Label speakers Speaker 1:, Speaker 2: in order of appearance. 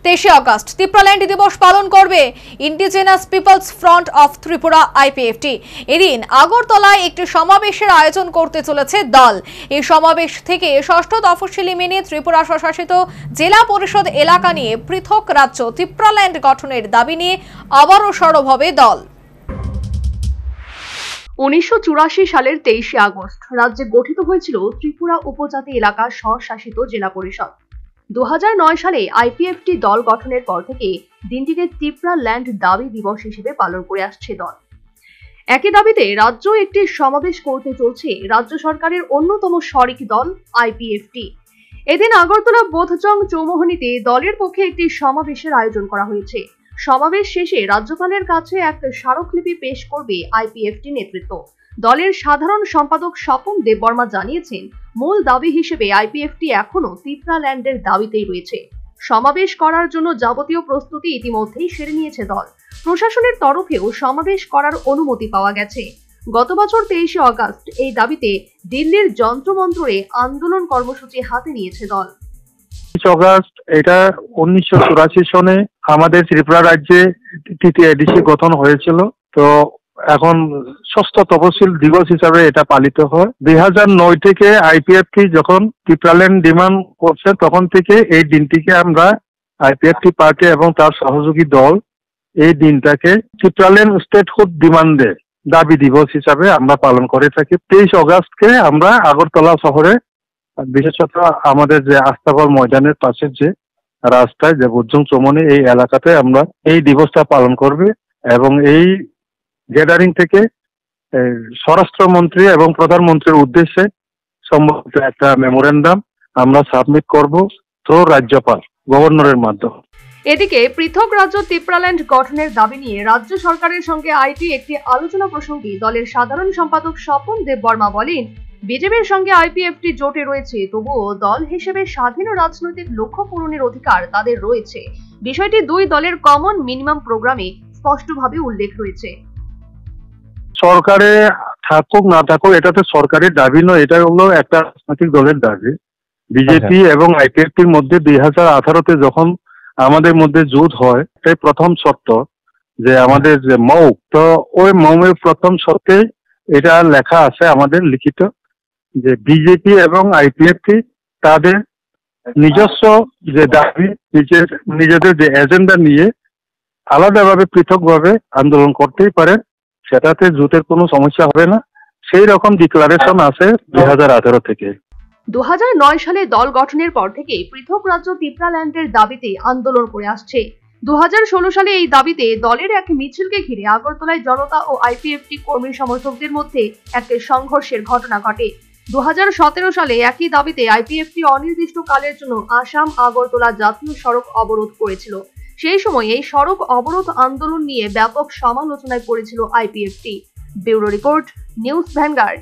Speaker 1: 23 August Tripuraland দিবস পালন করবে indigenous peoples front of Tripura IPFT. এদিন আগরতলায় একটি সমাবেশের আয়োজন করতে চলেছে দল। এই সমাবেশ থেকে ষষ্ঠ তফসিলি মেনে ত্রিপুরা স্বশাসিত জেলা পরিষদ এলাকা নিয়ে পৃথক রাজ্য ত্রিপুরাল্যান্ড গঠনের দাবি নিয়ে আবারও সরব হবে দল। 1984 সালের 23 আগস্ট রাজ্যে গঠিত হয়েছিল ত্রিপুরা উপজাতি এলাকার স্বশাসিত জেলা পরিষদ। 2009 সালে আইপিএফটি দল গঠনের পর থেকে দিনটিকে ত্রিপুরাল্যান্ড দাবি দিবস হিসেবে পালন করে আসছে দল। একই দাবিতে রাজ্য একটি সমাবেশ করতে চলছে রাজ্য সরকারের অন্যতম শরিক দল আইপিএফটি। এদিন আগরতলা বোধচং চৌমুহনীতে দলের পক্ষে একটি সমাবেশের আয়োজন করা হয়েছে। সমাবেশ শেষে রাজ্যপালের কাছে এক স্মারকলিপি পেশ করবে আইপিএফটি নেতৃত্ব। দলের সাধারণ সম্পাদক স্বপন দেববর্মা জানিয়েছেন, মূল দাবি হিসেবে আইপিএফটি এখনো ত্রিপুরাল্যান্ডের দাবিতেই রয়েছে। সমাবেশ করার জন্য যাবতীয় প্রস্তুতি ইতিমধ্যেই সেরে নিয়েছে দল। প্রশাসনের তরফেও সমাবেশ করার অনুমতি পাওয়া গেছে। গত বছর 23 আগস্ট এই দাবিতে দিল্লির যন্ত্রমন্ত্রে আন্দোলন কর্মসূচি হাতে নিয়েছে দল।
Speaker 2: 23 আগস্ট এটা 1984 সনে আমাদের ত্রিপুরা রাজ্যে তৃতীয় এডিসি গঠন হয়েছিল। তো এখন ষষ্ঠ তফসিল দিবস হিসাবে এটা পালিত হয়। 2009 থেকে আইপিএফটি যখন ত্রিপুরাল্যান্ড ডিমান্ড করছে তখন থেকে এই দিনটিকে আমরা আইপিএফটি পার্টি এবং তার সহযোগী দল এই দিনটাকে ত্রিপুরাল্যান্ড স্টেটহুড ডিমান্ডে দাবি দিবস হিসাবে আমরা পালন করে থাকি। 23 আগস্টকে আমরা আগরতলা শহরে, বিশেষত আমাদের যে আস্তাবল ময়দানের পাশের যে রাস্তায় যে বোধচং চৌমুহনী এই এলাকাতে আমরা এই দিবসটা পালন করবে এবং এই গ্যাদারিং থেকে স্বরাষ্ট্রমন্ত্রী এবং প্রধানমন্ত্রীর উদ্দেশ্যে সম্ভবত একটা মেমোরেন্ডাম আমরা সাবমিট করব তো রাজ্যপাল গভর্নরের মাধ্যমে।
Speaker 1: এদিকে পৃথক রাজ্য ত্রিপুরাল্যান্ড গঠনের দাবি নিয়ে রাজ্য সরকারের সঙ্গে আইটি একটি আলোচনা প্রসঙ্গে দলের সাধারণ সম্পাদক স্বপন দেববর্মা বলেন, বিজেপির সঙ্গে আইপিএফটি জোটে রয়েছে, তবুও দল হিসেবে স্বাধীন রাজনৈতিক লক্ষ্য পূরণের অধিকার তাদের রয়েছে। বিষয়টি দুই দলের কমন মিনিমাম প্রোগ্রামে স্পষ্টভাবে উল্লেখ রয়েছে।
Speaker 2: সরকারে থাকুক না থাকুক এটা তো সরকারের দাবি নয়, এটা হলো একটা রাজনৈতিক দলের দাবি। বিজেপি এবং আইপিএফটির মধ্যে 2018-তে যখন আমাদের মধ্যে জোট হয়, এটাই প্রথম শর্ত যে আমাদের যে মৌ, তো ওই মৌমের প্রথম শর্তে এটা লেখা আছে আমাদের লিখিত যে বিজেপি এবং আইপিএফটি তাদের নিজস্ব যে দাবি, নিজেদের যে এজেন্ডা নিয়ে আলাদাভাবে পৃথকভাবে আন্দোলন করতেই পারে, সেটাতে জোটের কোনো সমস্যা হবে না। সেই রকম ডিক্লারেশন আছে 2018 থেকে।
Speaker 1: 2009 সালে দল গঠনের পর থেকে পৃথক রাজ্য ত্রিপুরাল্যান্ডের দাবিতে আন্দোলন করে আসছে। 2016 সালে এই দাবিতে দলের এক মিছিলকে ঘিরে আগরতলায় জনতা ও আইপিএফটি কর্মী সমর্থকদের মধ্যে এক সংঘর্ষের ঘটনা ঘটে। 2017 সালে একই দাবিতে আইপিএফটি অনির্দিষ্টকালের জন্য আসাম আগরতলা জাতীয় সড়ক অবরোধ করেছিল। সেই সময় এই সড়ক অবরোধ আন্দোলন নিয়ে ব্যাপক সমালোচনায় পড়েছিল IPFT. Bureau report, news vanguard.